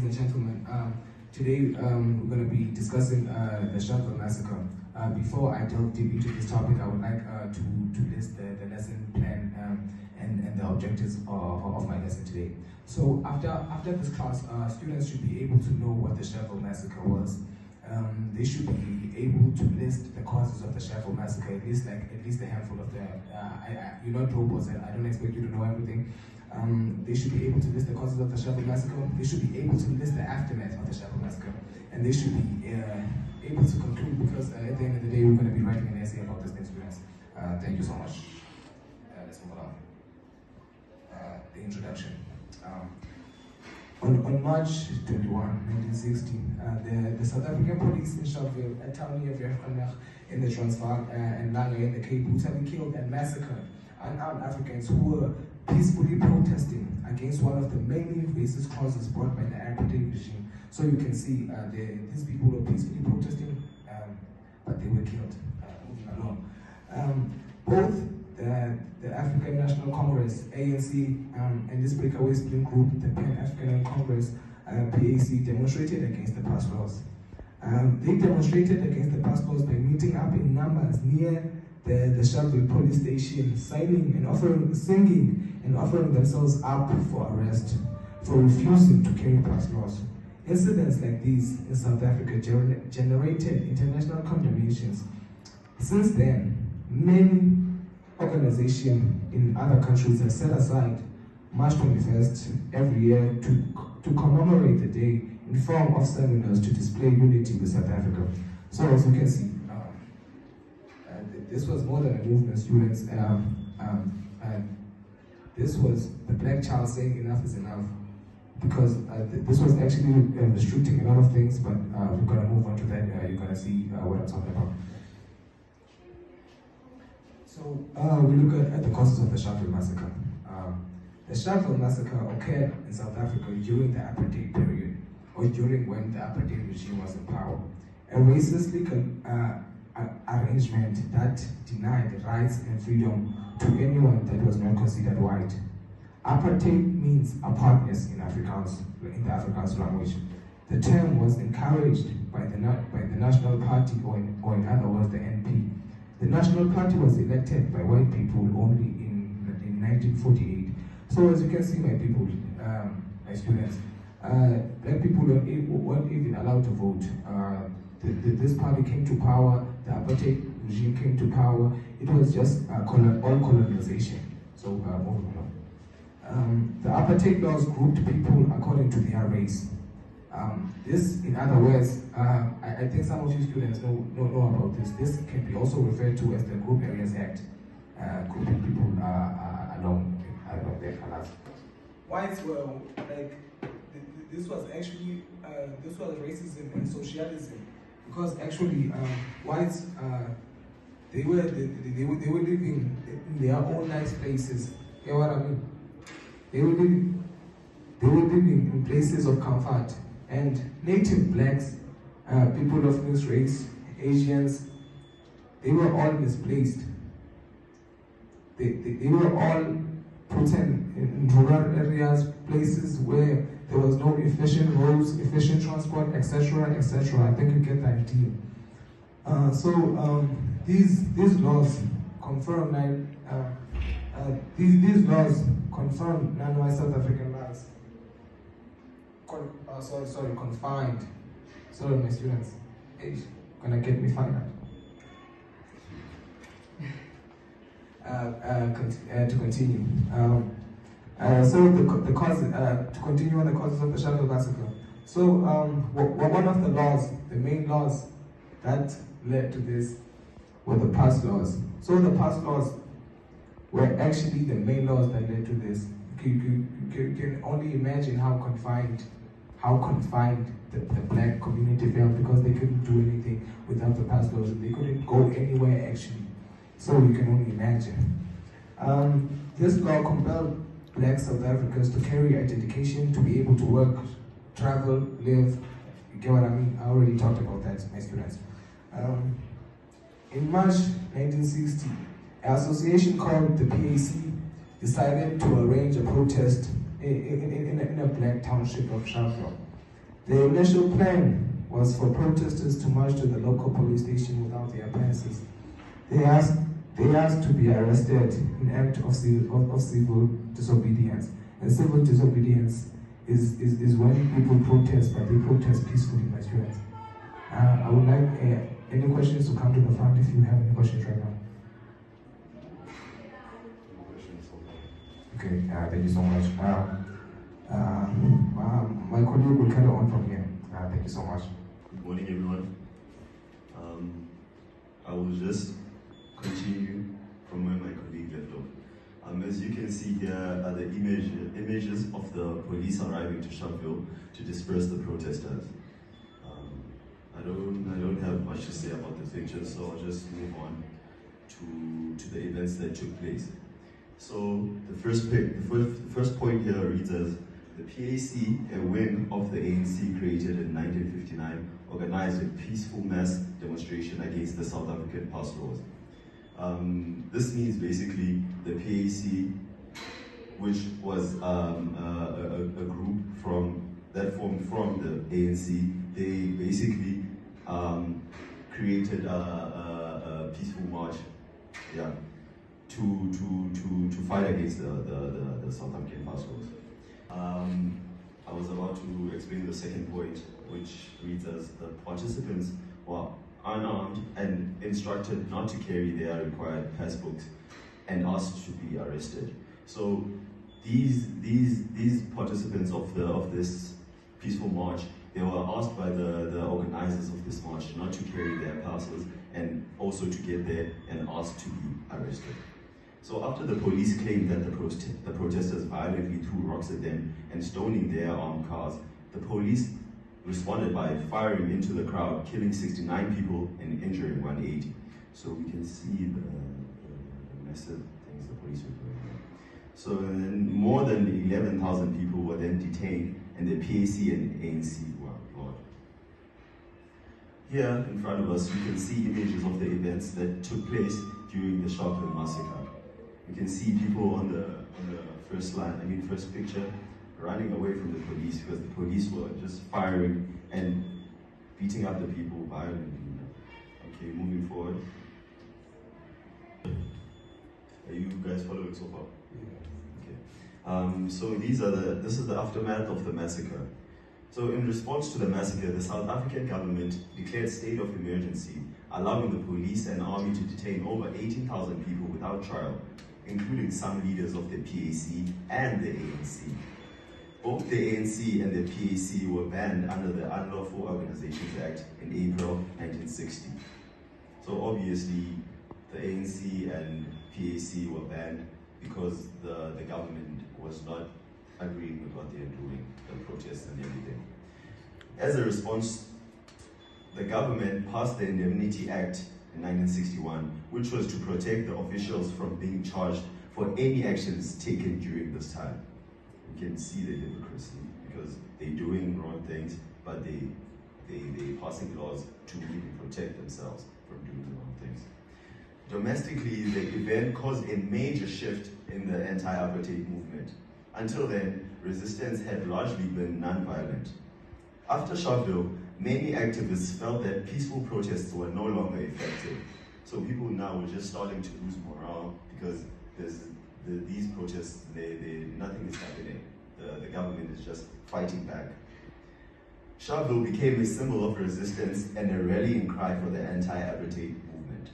ladies and gentlemen. Today we're going to be discussing the Sharpeville Massacre. Before I delve deep into this topic, I would like to list the lesson plan and the objectives of my lesson today. So after this class, students should be able to know what the Sharpeville Massacre was. They should be able to list the causes of the Sharpeville Massacre, at least a handful of the. You're not robots, and I don't expect you to know everything. They should be able to list the causes of the Sharpeville Massacre. They should be able to list the aftermath of the Sharpeville Massacre, and they should be able to conclude, because at the end of the day, we're going to be writing an essay about this experience. Thank you so much. Let's move on. The introduction. On March 21, 1960, the South African police in Sharpeville, a town near Vereeniging in the Transvaal and Langa in the Cape, brutally killed and massacred unarmed Africans who were peacefully protesting against one of the many racist causes brought by the apartheid regime. So you can see these people were peacefully protesting, but they were killed. Moving along. Both the African National Congress, ANC, and this breakaway spring group, the Pan-African Congress, PAC, demonstrated against the past laws. They demonstrated against the past laws by meeting up in numbers near the Sharpeville police station, singing and offering themselves up for arrest for refusing to carry past laws. Incidents like these in South Africa generated international condemnations. Since then, many organizations in other countries have set aside March 21st every year to commemorate the day in form of seminars to display unity with South Africa. So as you can see, this was more than a movement, students. This was the black child saying enough is enough, because this was actually restricting a lot of things, but we're going to move on to that. You're going to see what I'm talking about. So we look at the causes of the Sharpeville Massacre. The Sharpeville Massacre occurred in South Africa during the apartheid period, or during when the apartheid regime was in power. A racist legal arrangement that denied rights and freedom to anyone that was not considered white. Apartheid means apartness in Afrikaans, in the Afrikaans language. The term was encouraged by the National Party, or in other words, the NP. The National Party was elected by white people only in 1948. So as you can see, my people, my students, black people weren't even allowed to vote. This party came to power, the apartheid regime came to power. It was just all colonization. So moving on. The apartheid laws grouped people according to their race. This, in other words, I think some of you students know about this. This can be also referred to as the Group Areas Act, grouping people along their colors. Whites were like, this was actually this was racism and socialism, because actually whites they were living in their own nice places. You know what I mean? They were living in places of comfort. And native blacks, people of mixed race, Asians, they were all misplaced. They were all put in rural areas, places where there was no efficient roads, efficient transport, etc., etc. I think you get the idea. These laws confirm non-white South African lives. Confined. Sorry, my students. Hey, gonna get me fired. To continue. The cause. To continue on the causes of the Sharpeville Massacre. So, one of the laws, the main laws that led to this, were the past laws. So the past laws were actually the main laws that led to this. You can only imagine how confined the black community felt, because they couldn't do anything without the past laws. They couldn't go anywhere actually. So you can only imagine. This law compelled black South Africans to carry identification, to be able to work, travel, live. You get what I mean? I already talked about that, my students. In March 1960, an association called the PAC decided to arrange a protest in a black township of Sharpeville. The initial plan was for protesters to march to the local police station without their passes. They asked to be arrested in act of civil disobedience. And civil disobedience is when people protest, but they protest peacefully, my students. I would like any questions to come to the front if you have any questions right now. Okay, thank you so much. My colleague will carry on from here. Thank you so much. Good morning, everyone. I will just continue from where my colleague left off. As you can see here are the images of the police arriving to Sharpeville to disperse the protesters. I don't have much to say about the pictures, so I'll just move on to the events that took place. So the first point here reads as the PAC, a wing of the ANC created in 1959, organized a peaceful mass demonstration against the South African pass laws. This means basically the PAC, which was a group that formed from the ANC, they basically created a peaceful march, to fight against the South African pass laws. I was about to explain the second point, which reads as the participants were unarmed and instructed not to carry their required passbooks and asked to be arrested. So these participants of this peaceful march, they were asked by the organizers of this march not to carry their passes and also to get there and asked to be arrested. So after the police claimed that the protesters violently threw rocks at them and stoning their armed cars, the police responded by firing into the crowd, killing 69 people and injuring 180. So we can see the massive things the police were doing. So then more than 11,000 people were then detained, and the PAC and ANC were applauded. Here in front of us, you can see images of the events that took place during the Sharpeville Massacre. You can see people on the first picture, running away from the police because the police were just firing and beating up the people violently. Okay, moving forward. Are you guys following so far? Yeah. Okay. So this is the aftermath of the massacre. So in response to the massacre, the South African government declared state of emergency, allowing the police and army to detain over 18,000 people without trial, including some leaders of the PAC and the ANC. Both the ANC and the PAC were banned under the Unlawful Organizations Act in April 1960. So obviously, the ANC and PAC were banned because the government was not agreeing with what they were doing, the protests and everything. As a response, the government passed the Indemnity Act in 1961, which was to protect the officials from being charged for any actions taken during this time. You can see the hypocrisy because they're doing wrong things, but they're passing laws to even protect themselves from doing the wrong things. Domestically, the event caused a major shift in the anti-apartheid movement. Until then, resistance had largely been non-violent. After Sharpeville, many activists felt that peaceful protests were no longer effective. So people now were just starting to lose morale because these protests, nothing is happening. The government is just fighting back. Sharpeville became a symbol of resistance and a rallying cry for the anti-apartheid movement.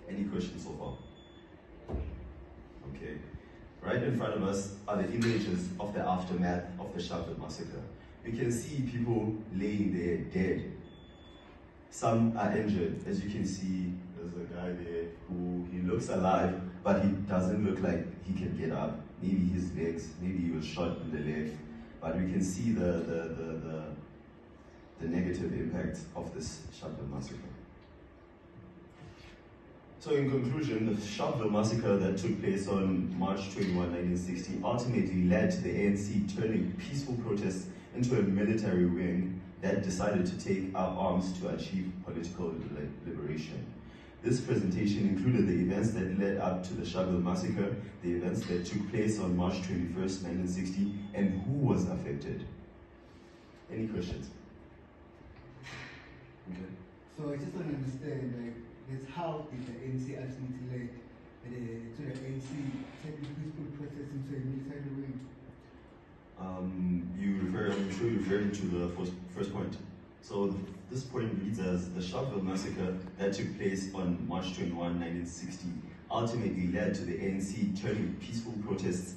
Any questions so far? Okay. Right in front of us are the images of the aftermath of the Sharpeville massacre. We can see people laying there dead. Some are injured. As you can see, there's a guy there who he looks alive, but he doesn't look like he can get up. Maybe his legs, maybe he was shot in the leg. But we can see the negative impact of this Sharpeville massacre. So in conclusion, the Sharpeville massacre that took place on March 21, 1960 ultimately led to the ANC turning peaceful protests into a military wing that decided to take up arms to achieve political liberation. This presentation included the events that led up to the Sharpeville massacre, the events that took place on March 21, 1960, and who was affected. Any questions? Okay. So I just want to understand, like, this how did the ANC actually lead to the ANC take the peaceful protest into a military wing? I'm sure you're referring to the first point. So this point reads as the Sharpeville massacre that took place on March 21, 1960, ultimately led to the ANC turning peaceful protests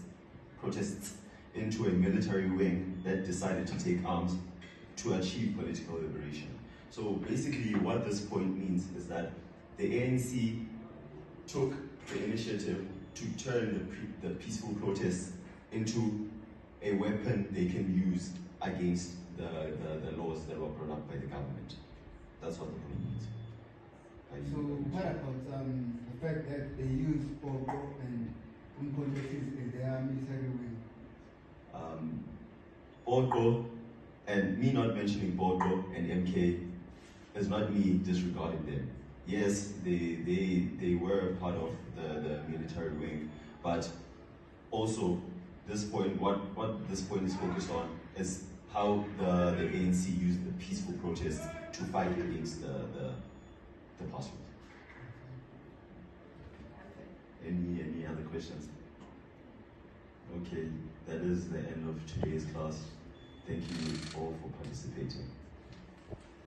into a military wing that decided to take arms to achieve political liberation. So basically what this point means is that the ANC took the initiative to turn the peaceful protests into a weapon they can use against the laws that were brought up by the government. That's what the point means. So what about the fact that they use Bogo and Umkontesis in their military wing? Bogo, and me not mentioning Bogo and MK is not me disregarding them. Yes, they were part of the military wing, but also this point, what this point is focused on is how the ANC used the peaceful protests to fight against the past. Any other questions? Okay, that is the end of today's class. Thank you all for participating.